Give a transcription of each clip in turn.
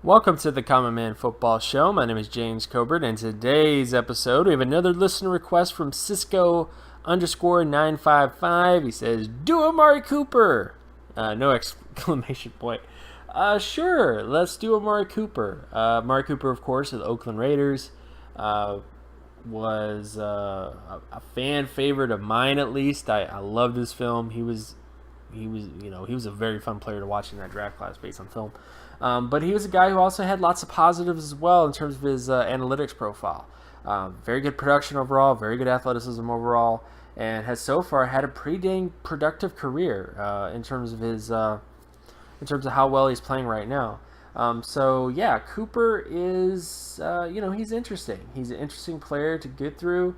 Welcome to the Common Man Football Show. My name is James Cobert, and today's episode we have another listener request from Cisco_955. He says, "Do Amari Cooper!" No exclamation point. Sure, let's do Amari Cooper. Amari Cooper, of course, of the Oakland Raiders, was a fan favorite of mine, at least. I love this film. He was a very fun player to watch in that draft class based on film. But he was a guy who also had lots of positives as well in terms of his analytics profile. Very good production overall, very good athleticism overall, and has so far had a pretty dang productive career in terms of how well he's playing right now. So yeah, Cooper is he's interesting. He's an interesting player to get through.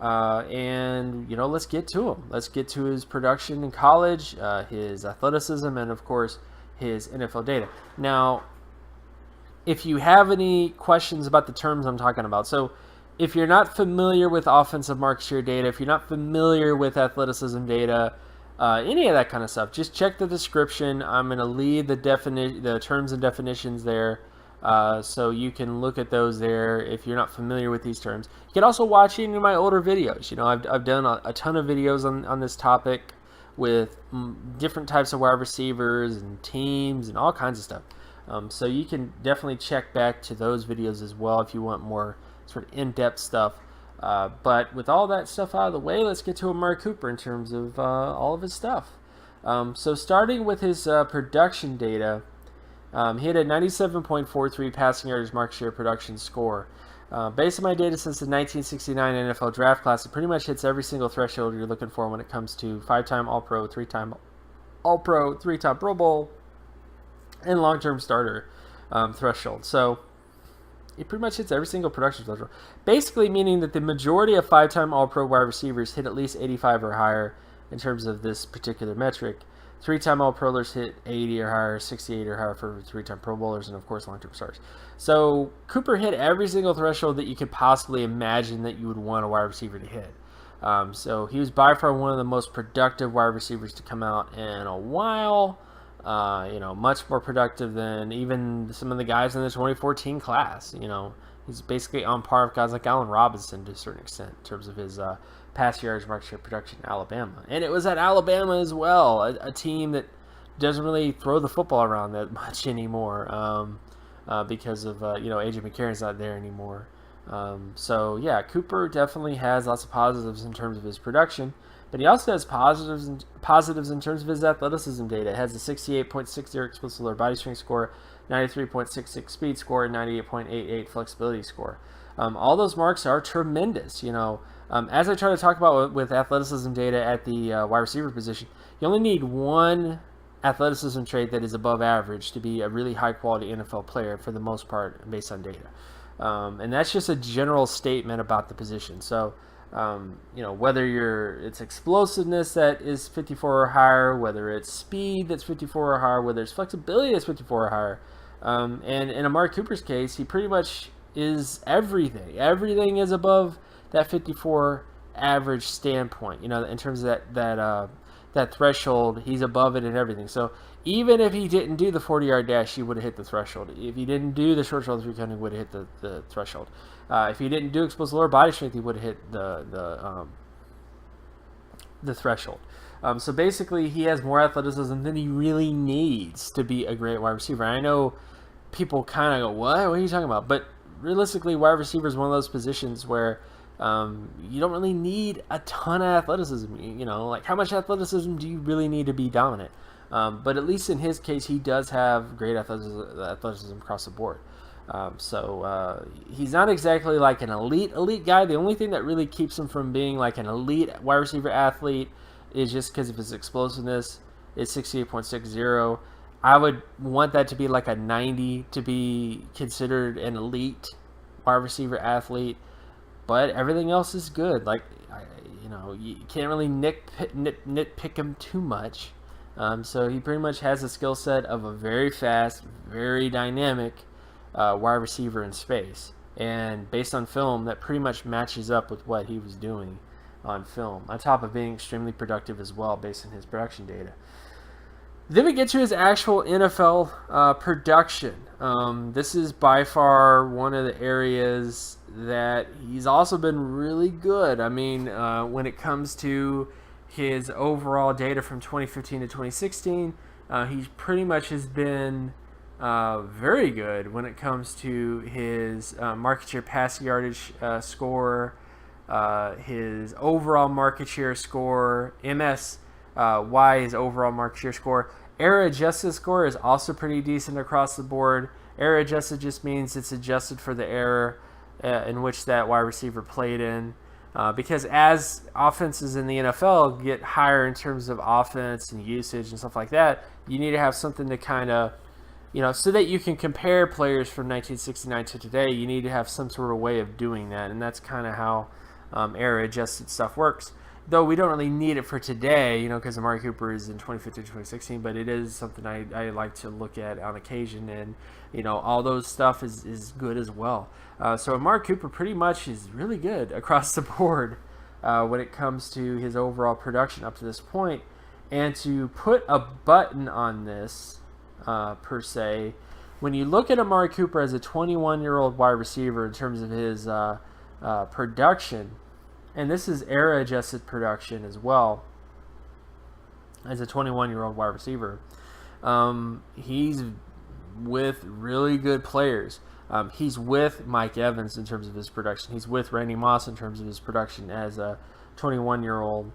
And let's get to him. Let's get to his production in college, his athleticism, and of course his NFL data. Now, if you have any questions about the terms I'm talking about, so if you're not familiar with offensive market share data, if you're not familiar with athleticism data, any of that kind of stuff, just check the description. I'm going to leave the terms and definitions there. So you can look at those there if you're not familiar with these terms. You can also watch any of my older videos. I've done a ton of videos on this topic with different types of wide receivers and teams and all kinds of stuff. So you can definitely check back to those videos as well if you want more sort of in-depth stuff. But with all that stuff out of the way, let's get to Amari Cooper in terms of all of his stuff. So starting with his production data, he had a 97.43 passing yards market share production score. Based on my data since the 1969 NFL draft class, it pretty much hits every single threshold you're looking for when it comes to 5-time All-Pro, 3-time All-Pro, 3-time Pro Bowl, and long-term starter threshold. So it pretty much hits every single production threshold. Basically meaning that the majority of 5-time All-Pro wide receivers hit at least 85 or higher in terms of this particular metric. 3-time All-Prolers hit 80 or higher, 68 or higher for 3-time Pro Bowlers, and of course long-term starters. So Cooper hit every single threshold that you could possibly imagine that you would want a wide receiver to hit. So he was by far one of the most productive wide receivers to come out in a while. Much more productive than even some of the guys in the 2014 class. He's basically on par with guys like Allen Robinson to a certain extent in terms of his pass yards market share production in Alabama. And it was at Alabama as well, a team that doesn't really throw the football around that much anymore because of, A.J. McCarron's not there anymore. So, yeah, Cooper definitely has lots of positives in terms of his production, but he also has positives in terms of his athleticism data. It has a 68.60 explosive lower body strength score, 93.66 speed score, and 98.88 flexibility score. All those marks are tremendous, As I try to talk about with athleticism data at the wide receiver position, you only need one athleticism trait that is above average to be a really high-quality NFL player for the most part based on data. And that's just a general statement about the position. So, whether it's explosiveness that is 54 or higher, whether it's speed that's 54 or higher, whether it's flexibility that's 54 or higher. And in Amari Cooper's case, he pretty much is everything. Everything is above that 54 average standpoint, in terms of that threshold. He's above it and everything. So even if he didn't do the 40-yard dash, he would have hit the threshold. If he didn't do the short shoulder 3-cone, he would have hit the threshold. If he didn't do explosive lower body strength, he would have hit the threshold. So basically, he has more athleticism than he really needs to be a great wide receiver. I know people kind of go, what are you talking about? But realistically, wide receiver is one of those positions where you don't really need a ton of athleticism. Like how much athleticism do you really need to be dominant? But at least in his case, he does have great athleticism across the board. So he's not exactly like an elite guy. The only thing that really keeps him from being like an elite wide receiver athlete is just because of his explosiveness. It's 68.60. I would want that to be like a 90 to be considered an elite wide receiver athlete. But everything else is good. Like, you can't really nitpick him too much. So he pretty much has the skill set of a very fast, very dynamic wide receiver in space. And based on film, that pretty much matches up with what he was doing on film, on top of being extremely productive as well based on his production data. Then we get to his actual NFL production. This is by far one of the areas that he's also been really good. I mean, when it comes to his overall data from 2015 to 2016, he pretty much has been very good when it comes to his market share passing yardage score, his overall market share score, his overall market share score. Error adjusted score is also pretty decent across the board. Error adjusted just means it's adjusted for the error in which that wide receiver played in. Because as offenses in the NFL get higher in terms of offense and usage and stuff like that, you need to have something to kind of, so that you can compare players from 1969 to today, you need to have some sort of way of doing that. And that's kind of how error adjusted stuff works. Though we don't really need it for today, because Amari Cooper is in 2015, 2016, but it is something I like to look at on occasion, and, all those stuff is good as well. So Amari Cooper pretty much is really good across the board when it comes to his overall production up to this point. And to put a button on this, per se, when you look at Amari Cooper as a 21-year-old wide receiver in terms of his production, and this is error-adjusted production as well, as a 21-year-old wide receiver. He's with really good players. He's with Mike Evans in terms of his production. He's with Randy Moss in terms of his production as a 21-year-old.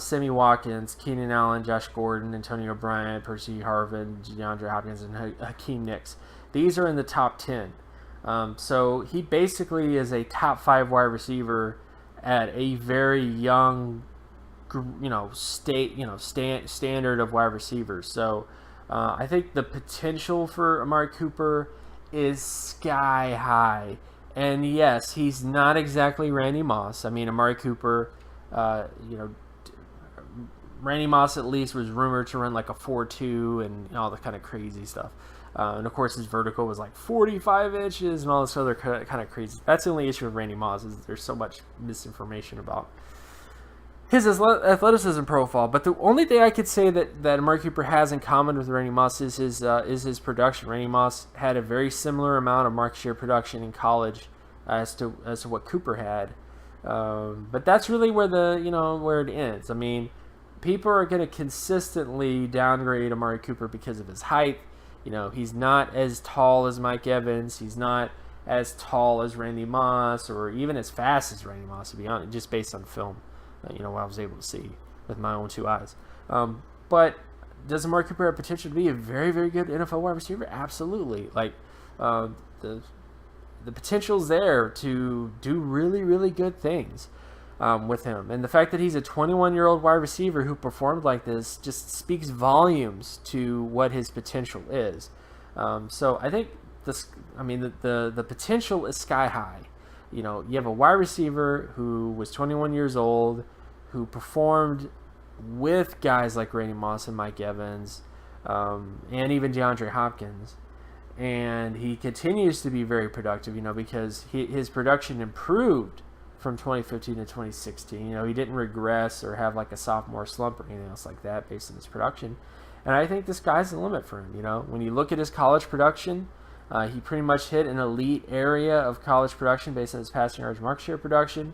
Sammy Watkins, Keenan Allen, Josh Gordon, Antonio Bryant, Percy Harvin, DeAndre Hopkins, and Hakeem Nicks. These are in the top 10. So he basically is a top 5 wide receiver at a very young, standard of wide receivers. So I think the potential for Amari Cooper is sky high. And yes, he's not exactly Randy Moss. I mean, Amari Cooper, Randy Moss at least was rumored to run like a 4.2 and all the kind of crazy stuff. And of course, his vertical was like 45 inches and all this other kind of crazy. That's the only issue with Randy Moss, is there's so much misinformation about his athleticism profile. But the only thing I could say that Amari Cooper has in common with Randy Moss is his production. Randy Moss had a very similar amount of market share production in college as to what Cooper had. But that's really where where it ends. I mean, people are going to consistently downgrade Amari Cooper because of his height. He's not as tall as Mike Evans. He's not as tall as Randy Moss, or even as fast as Randy Moss, to be honest, just based on film, what I was able to see with my own 2 eyes. But does Amari Cooper have potential to be a very, very good NFL wide receiver? Absolutely. The potential's there to do really, really good things with him. And the fact that he's a 21-year-old wide receiver who performed like this just speaks volumes to what his potential is. So I think the potential is sky high. You have a wide receiver who was 21 years old, who performed with guys like Randy Moss and Mike Evans, and even DeAndre Hopkins. And he continues to be very productive, because his production improved from 2015 to 2016. He didn't regress or have like a sophomore slump or anything else like that based on his production. And I think the sky's the limit for him. When you look at his college production, he pretty much hit an elite area of college production based on his passing yards market share production.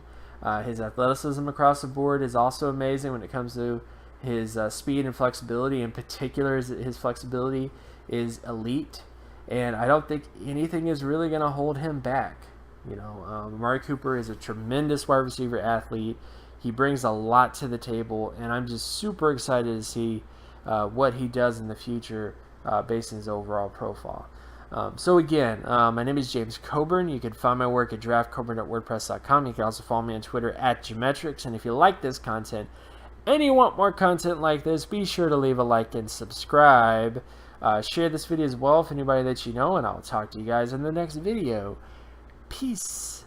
His athleticism across the board is also amazing when it comes to his speed and flexibility. In particular, his flexibility is elite. And I don't think anything is really going to hold him back. Amari Cooper is a tremendous wide receiver athlete. He brings a lot to the table, and I'm just super excited to see what he does in the future based on his overall profile. So again, my name is James Coburn. You can find my work at draftcoburn.wordpress.com. You can also follow me on Twitter at Geometrics. And if you like this content and you want more content like this, be sure to leave a like and subscribe. Share this video as well with anybody that you know, and I'll talk to you guys in the next video. Peace.